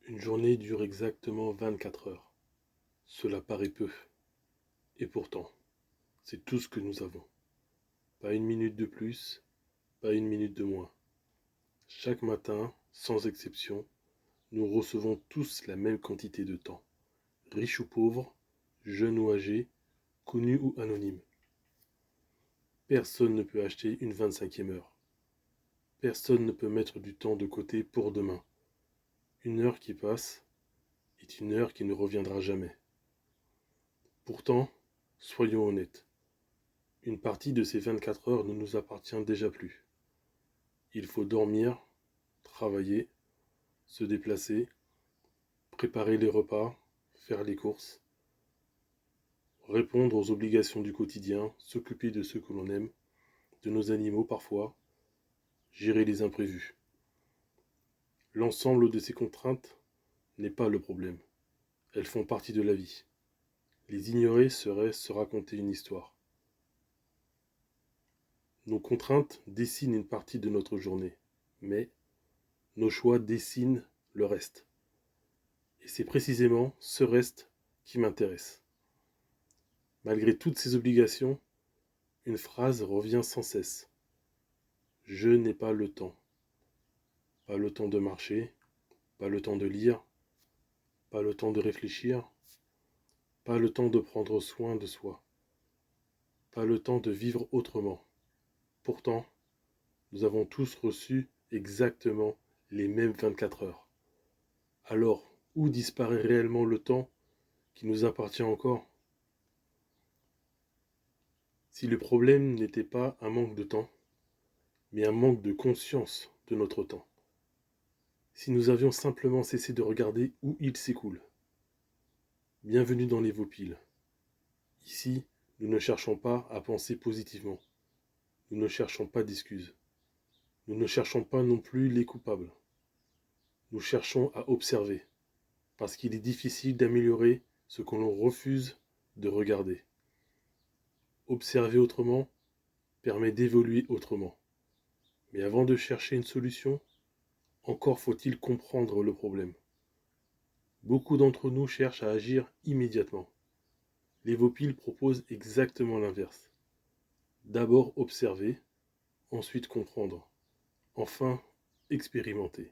Une journée dure exactement 24 heures. Cela paraît peu. Et pourtant, c'est tout ce que nous avons. Pas une minute de plus, pas une minute de moins. Chaque matin, sans exception, nous recevons tous la même quantité de temps. Riches ou pauvres, jeunes ou âgés, connus ou anonymes. Personne ne peut acheter une 25e heure. Personne ne peut mettre du temps de côté pour demain. Une heure qui passe est une heure qui ne reviendra jamais. Pourtant, soyons honnêtes, une partie de ces 24 heures ne nous appartient déjà plus. Il faut dormir, travailler, se déplacer, préparer les repas, faire les courses, répondre aux obligations du quotidien, s'occuper de ceux que l'on aime, de nos animaux parfois, gérer les imprévus. L'ensemble de ces contraintes n'est pas le problème. Elles font partie de la vie. Les ignorer serait se raconter une histoire. Nos contraintes dessinent une partie de notre journée, mais nos choix dessinent le reste. Et c'est précisément ce reste qui m'intéresse. Malgré toutes ces obligations, une phrase revient sans cesse. Je n'ai pas le temps. Pas le temps de marcher, pas le temps de lire, pas le temps de réfléchir, pas le temps de prendre soin de soi, pas le temps de vivre autrement. Pourtant, nous avons tous reçu exactement les mêmes 24 heures. Alors, où disparaît réellement le temps qui nous appartient encore ? Si le problème n'était pas un manque de temps, mais un manque de conscience de notre temps. Si nous avions simplement cessé de regarder où il s'écoule. Bienvenue dans les Vopiles. Ici, nous ne cherchons pas à penser positivement. Nous ne cherchons pas d'excuses. Nous ne cherchons pas non plus les coupables. Nous cherchons à observer, parce qu'il est difficile d'améliorer ce que l'on refuse de regarder. Observer autrement permet d'évoluer autrement. Mais avant de chercher une solution, encore faut-il comprendre le problème. Beaucoup d'entre nous cherchent à agir immédiatement. Les Vopiles proposent exactement l'inverse. D'abord observer, ensuite comprendre, enfin expérimenter.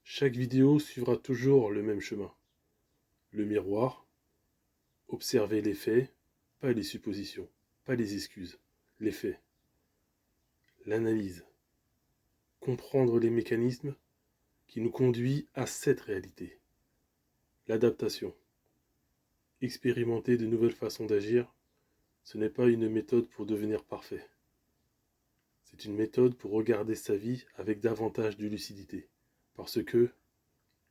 Chaque vidéo suivra toujours le même chemin. Le miroir, observer les faits, pas les suppositions, pas les excuses, les faits. L'analyse, comprendre les mécanismes qui nous conduisent à cette réalité. L'adaptation, expérimenter de nouvelles façons d'agir, ce n'est pas une méthode pour devenir parfait. C'est une méthode pour regarder sa vie avec davantage de lucidité, parce que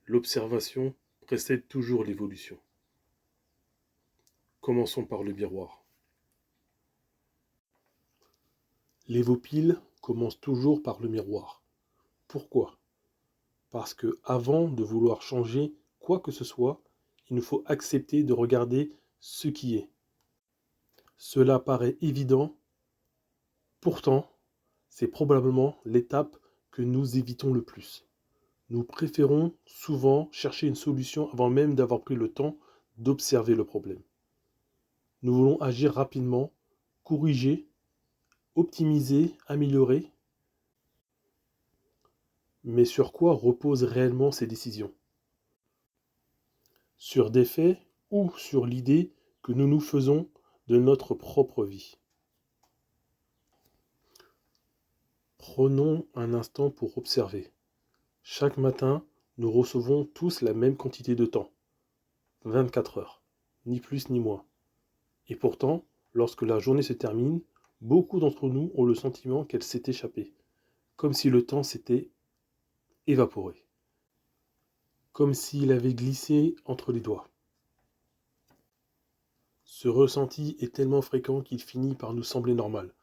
l'observation précède toujours l'évolution. Commençons par le miroir. Les Vopiles commencent toujours par le miroir. Pourquoi ? Parce que avant de vouloir changer quoi que ce soit, il nous faut accepter de regarder ce qui est. Cela paraît évident, pourtant, c'est probablement l'étape que nous évitons le plus. Nous préférons souvent chercher une solution avant même d'avoir pris le temps d'observer le problème. Nous voulons agir rapidement, corriger, optimiser, améliorer. Mais sur quoi reposent réellement ces décisions ? Sur des faits ou sur l'idée que nous nous faisons de notre propre vie ? Prenons un instant pour observer. Chaque matin, nous recevons tous la même quantité de temps. 24 heures, ni plus ni moins. Et pourtant, lorsque la journée se termine, beaucoup d'entre nous ont le sentiment qu'elle s'est échappée, comme si le temps s'était évaporé, comme s'il avait glissé entre les doigts. Ce ressenti est tellement fréquent qu'il finit par nous sembler normal.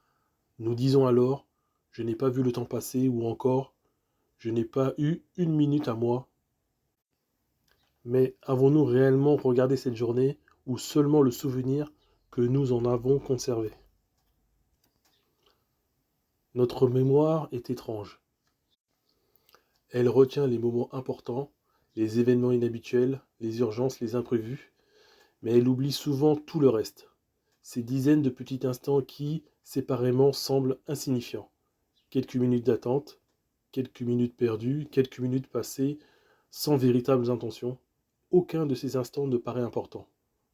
Nous disons alors « je n'ai pas vu le temps passer » ou encore « je n'ai pas eu une minute à moi ». Mais avons-nous réellement regardé cette journée ou seulement le souvenir que nous en avons conservé ? Notre mémoire est étrange. Elle retient les moments importants les événements inhabituels, les urgences, les imprévus, mais elle oublie souvent tout le reste. Ces dizaines de petits instants qui, séparément, semblent insignifiants. Quelques minutes d'attente, quelques minutes perdues, quelques minutes passées sans véritables intentions. Aucun de ces instants ne paraît important.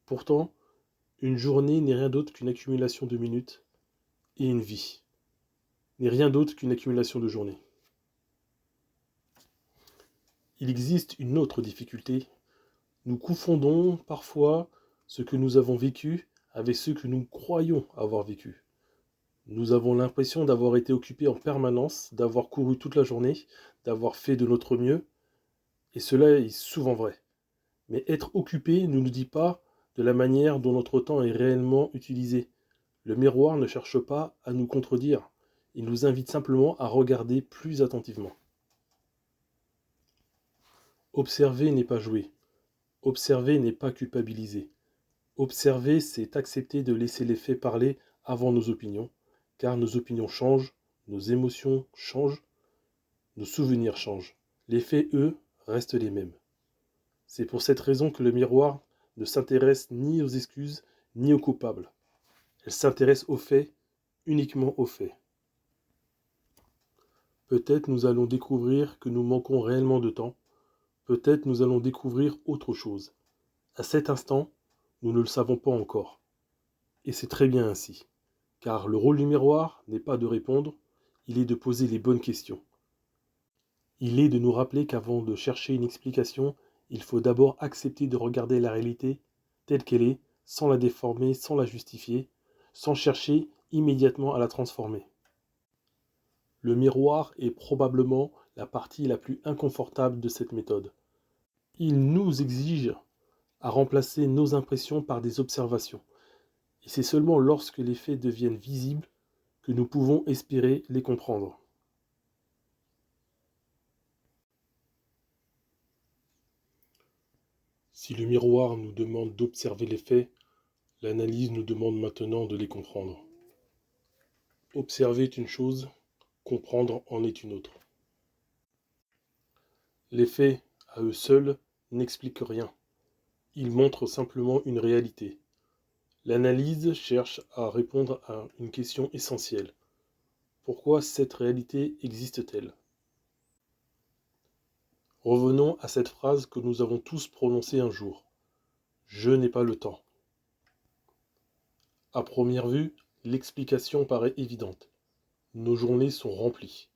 Pourtant, une journée n'est rien d'autre qu'une accumulation de minutes, et une vie n'est rien d'autre qu'une accumulation de journées. Il existe une autre difficulté. Nous confondons parfois ce que nous avons vécu avec ce que nous croyons avoir vécu. Nous avons l'impression d'avoir été occupés en permanence, d'avoir couru toute la journée, d'avoir fait de notre mieux, et cela est souvent vrai. Mais être occupé ne nous dit pas de la manière dont notre temps est réellement utilisé. Le miroir ne cherche pas à nous contredire, il nous invite simplement à regarder plus attentivement. Observer n'est pas jouer. Observer n'est pas culpabiliser. Observer, c'est accepter de laisser les faits parler avant nos opinions, car nos opinions changent, nos émotions changent, nos souvenirs changent. Les faits, eux, restent les mêmes. C'est pour cette raison que le miroir ne s'intéresse ni aux excuses, ni aux coupables. Elle s'intéresse aux faits, uniquement aux faits. Peut-être nous allons découvrir que nous manquons réellement de temps. Peut-être nous allons découvrir autre chose. À cet instant, nous ne le savons pas encore. Et c'est très bien ainsi. Car le rôle du miroir n'est pas de répondre, il est de poser les bonnes questions. Il est de nous rappeler qu'avant de chercher une explication, il faut d'abord accepter de regarder la réalité telle qu'elle est, sans la déformer, sans la justifier, sans chercher immédiatement à la transformer. Le miroir est probablement la partie la plus inconfortable de cette méthode. Il nous exige à remplacer nos impressions par des observations. Et c'est seulement lorsque les faits deviennent visibles que nous pouvons espérer les comprendre. Si le miroir nous demande d'observer les faits, l'analyse nous demande maintenant de les comprendre. Observer est une chose, comprendre en est une autre. Les faits, à eux seuls, n'expliquent rien. Ils montrent simplement une réalité. L'analyse cherche à répondre à une question essentielle. Pourquoi cette réalité existe-t-elle ? Revenons à cette phrase que nous avons tous prononcée un jour. Je n'ai pas le temps. À première vue, l'explication paraît évidente. Nos journées sont remplies.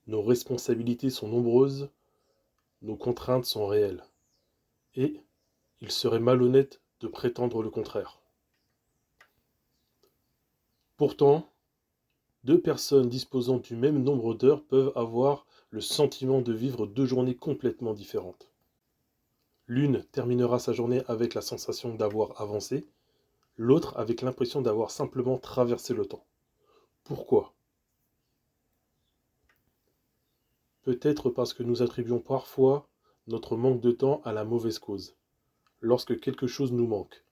Nos responsabilités sont nombreuses. Nos contraintes sont réelles. Et il serait malhonnête de prétendre le contraire. Pourtant, deux personnes disposant du même nombre d'heures peuvent avoir le sentiment de vivre deux journées complètement différentes. L'une terminera sa journée avec la sensation d'avoir avancé, l'autre avec l'impression d'avoir simplement traversé le temps. Pourquoi ? Peut-être parce que nous attribuons parfois notre manque de temps à la mauvaise cause. Lorsque quelque chose nous manque,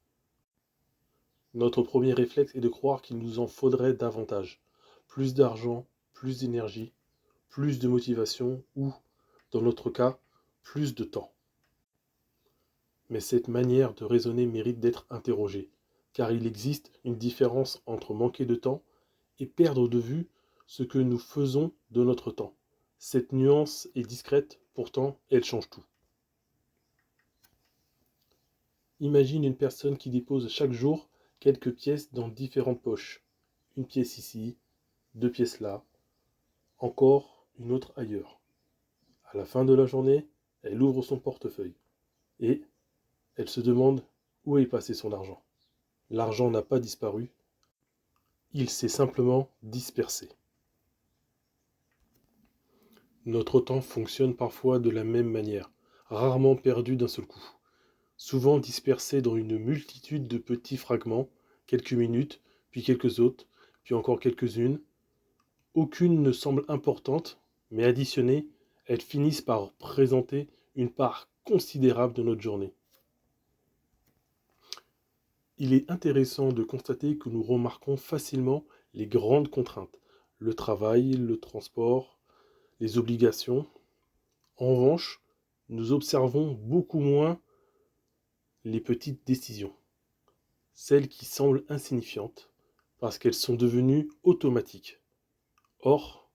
notre premier réflexe est de croire qu'il nous en faudrait davantage. Plus d'argent, plus d'énergie, plus de motivation ou, dans notre cas, plus de temps. Mais cette manière de raisonner mérite d'être interrogée, car il existe une différence entre manquer de temps et perdre de vue ce que nous faisons de notre temps. Cette nuance est discrète, pourtant elle change tout. Imagine une personne qui dépose chaque jour quelques pièces dans différentes poches. Une pièce ici, deux pièces là, encore une autre ailleurs. À la fin de la journée, elle ouvre son portefeuille et elle se demande où est passé son argent. L'argent n'a pas disparu, il s'est simplement dispersé. Notre temps fonctionne parfois de la même manière, rarement perdu d'un seul coup, souvent dispersé dans une multitude de petits fragments, quelques minutes, puis quelques autres, puis encore quelques-unes. Aucune ne semble importante, mais additionnées, elles finissent par présenter une part considérable de notre journée. Il est intéressant de constater que nous remarquons facilement les grandes contraintes, le travail, le transport, les obligations. En revanche, nous observons beaucoup moins les petites décisions, celles qui semblent insignifiantes, parce qu'elles sont devenues automatiques. Or,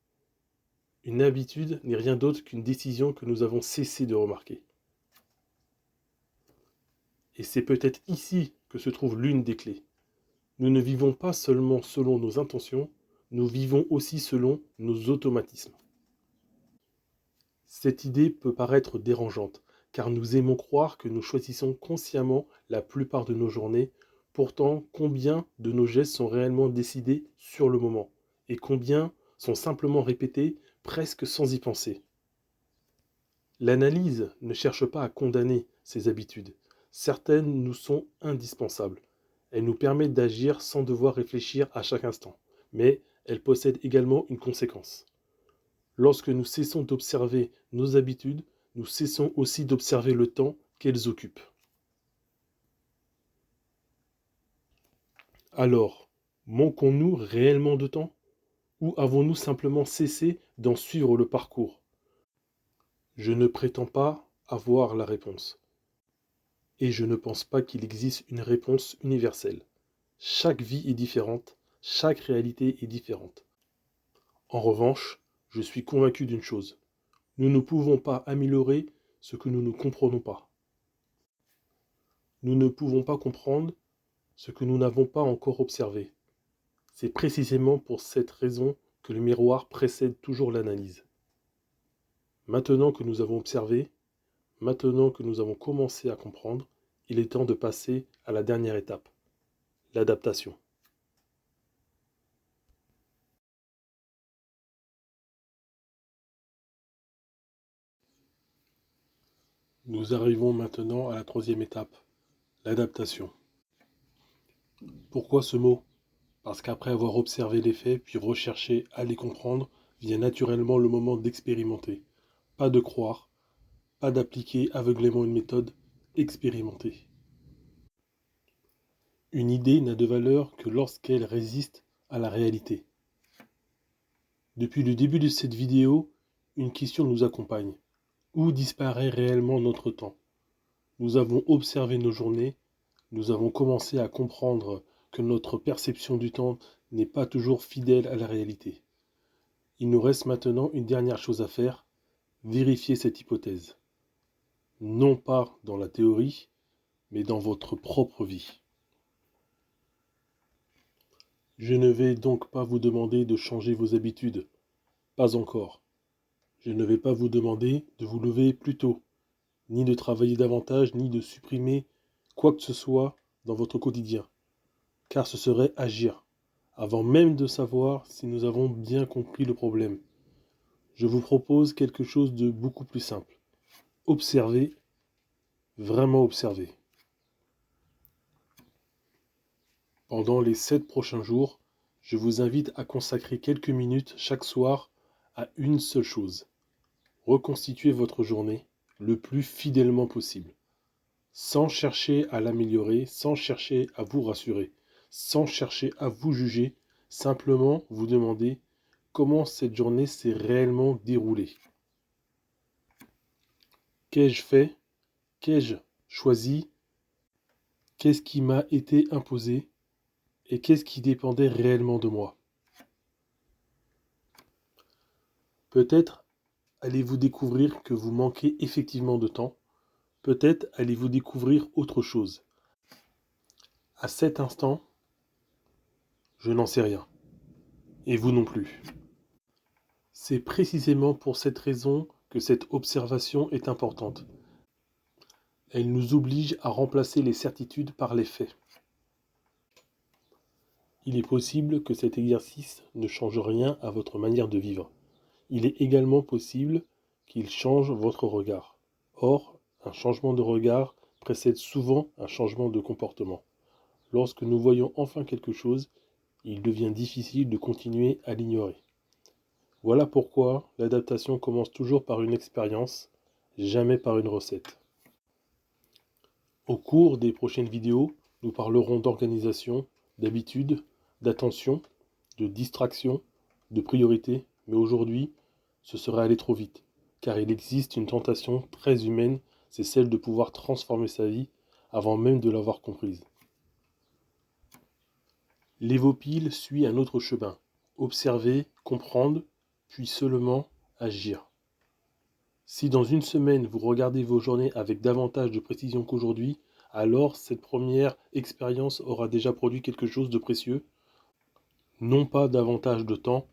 une habitude n'est rien d'autre qu'une décision que nous avons cessé de remarquer. Et c'est peut-être ici que se trouve l'une des clés. Nous ne vivons pas seulement selon nos intentions, nous vivons aussi selon nos automatismes. Cette idée peut paraître dérangeante, car nous aimons croire que nous choisissons consciemment la plupart de nos journées. Pourtant, combien de nos gestes sont réellement décidés sur le moment, et combien sont simplement répétés presque sans y penser. L'analyse ne cherche pas à condamner ces habitudes. Certaines nous sont indispensables. Elles nous permettent d'agir sans devoir réfléchir à chaque instant. Mais elles possèdent également une conséquence. Lorsque nous cessons d'observer nos habitudes, nous cessons aussi d'observer le temps qu'elles occupent. Alors, manquons-nous réellement de temps? Ou avons-nous simplement cessé d'en suivre le parcours? Je ne prétends pas avoir la réponse. Et je ne pense pas qu'il existe une réponse universelle. Chaque vie est différente, chaque réalité est différente. En revanche, je suis convaincu d'une chose. Nous ne pouvons pas améliorer ce que nous ne comprenons pas. Nous ne pouvons pas comprendre ce que nous n'avons pas encore observé. C'est précisément pour cette raison que le miroir précède toujours l'analyse. Maintenant que nous avons observé, maintenant que nous avons commencé à comprendre, il est temps de passer à la dernière étape, l'adaptation. Nous arrivons maintenant à la troisième étape, l'adaptation. Pourquoi ce mot? Parce qu'après avoir observé les faits, puis recherché à les comprendre, vient naturellement le moment d'expérimenter. Pas de croire, pas d'appliquer aveuglément une méthode, expérimenter. Une idée n'a de valeur que lorsqu'elle résiste à la réalité. Depuis le début de cette vidéo, une question nous accompagne. Où disparaît réellement notre temps? Nous avons observé nos journées, nous avons commencé à comprendre que notre perception du temps n'est pas toujours fidèle à la réalité. Il nous reste maintenant une dernière chose à faire, vérifier cette hypothèse. Non pas dans la théorie, mais dans votre propre vie. Je ne vais donc pas vous demander de changer vos habitudes. Pas encore. Je ne vais pas vous demander de vous lever plus tôt, ni de travailler davantage, ni de supprimer quoi que ce soit dans votre quotidien. Car ce serait agir, avant même de savoir si nous avons bien compris le problème. Je vous propose quelque chose de beaucoup plus simple. Observez, vraiment observer. Pendant les 7 prochains jours, je vous invite à consacrer quelques minutes chaque soir à une seule chose. Reconstituez votre journée le plus fidèlement possible, sans chercher à l'améliorer, sans chercher à vous rassurer, sans chercher à vous juger, simplement vous demander comment cette journée s'est réellement déroulée. Qu'ai-je fait? Qu'ai-je choisi? Qu'est-ce qui m'a été imposé? Et qu'est-ce qui dépendait réellement de moi? Peut-être allez-vous découvrir que vous manquez effectivement de temps. Peut-être allez-vous découvrir autre chose. À cet instant, je n'en sais rien. Et vous non plus. C'est précisément pour cette raison que cette observation est importante. Elle nous oblige à remplacer les certitudes par les faits. Il est possible que cet exercice ne change rien à votre manière de vivre. Il est également possible qu'il change votre regard. Or, un changement de regard précède souvent un changement de comportement. Lorsque nous voyons enfin quelque chose, il devient difficile de continuer à l'ignorer. Voilà pourquoi l'adaptation commence toujours par une expérience, jamais par une recette. Au cours des prochaines vidéos, nous parlerons d'organisation, d'habitude, d'attention, de distraction, de priorité, mais aujourd'hui, ce serait aller trop vite. car il existe une tentation très humaine, c'est celle de pouvoir transformer sa vie avant même de l'avoir comprise. L'évopile suit un autre chemin, observer, comprendre, puis seulement agir. Si dans une semaine vous regardez vos journées avec davantage de précision qu'aujourd'hui, alors cette première expérience aura déjà produit quelque chose de précieux, non pas davantage de temps,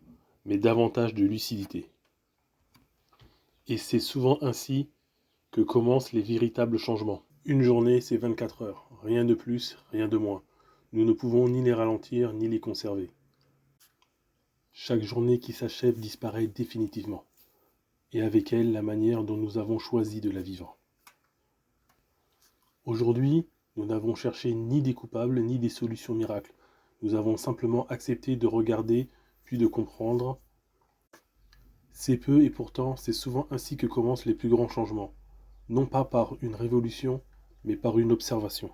mais davantage de lucidité. Et c'est souvent ainsi que commencent les véritables changements. Une journée, c'est 24 heures, rien de plus, rien de moins. Nous ne pouvons ni les ralentir, ni les conserver. Chaque journée qui s'achève disparaît définitivement, et avec elle la manière dont nous avons choisi de la vivre. Aujourd'hui, nous n'avons cherché ni des coupables, ni des solutions miracles. Nous avons simplement accepté de regarder, puis de comprendre. C'est peu et pourtant, c'est souvent ainsi que commencent les plus grands changements. Non pas par une révolution, mais par une observation.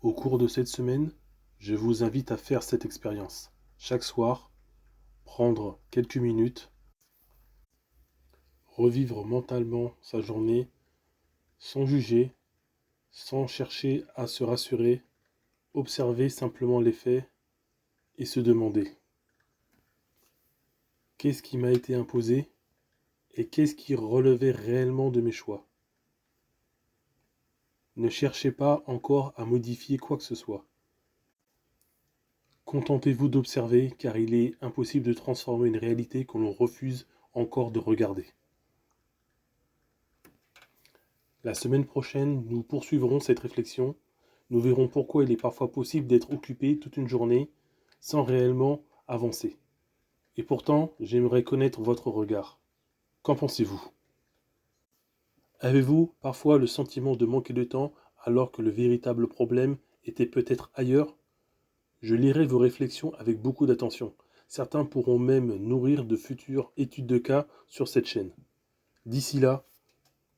Au cours de cette semaine, je vous invite à faire cette expérience. Chaque soir, prendre quelques minutes, revivre mentalement sa journée, sans juger, sans chercher à se rassurer, observer simplement les faits et se demander: qu'est-ce qui m'a été imposé et qu'est-ce qui relevait réellement de mes choix? Ne cherchez pas encore à modifier quoi que ce soit. Contentez-vous d'observer, car il est impossible de transformer une réalité que l'on refuse encore de regarder. La semaine prochaine, nous poursuivrons cette réflexion. Nous verrons pourquoi il est parfois possible d'être occupé toute une journée sans réellement avancer. Et pourtant, j'aimerais connaître votre regard. Qu'en pensez-vous? Avez-vous parfois le sentiment de manquer de temps alors que le véritable problème était peut-être ailleurs? Je lirai vos réflexions avec beaucoup d'attention. Certains pourront même nourrir de futures études de cas sur cette chaîne. D'ici là,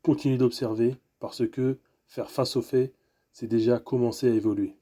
continuez d'observer parce que faire face aux faits, c'est déjà commencer à évoluer.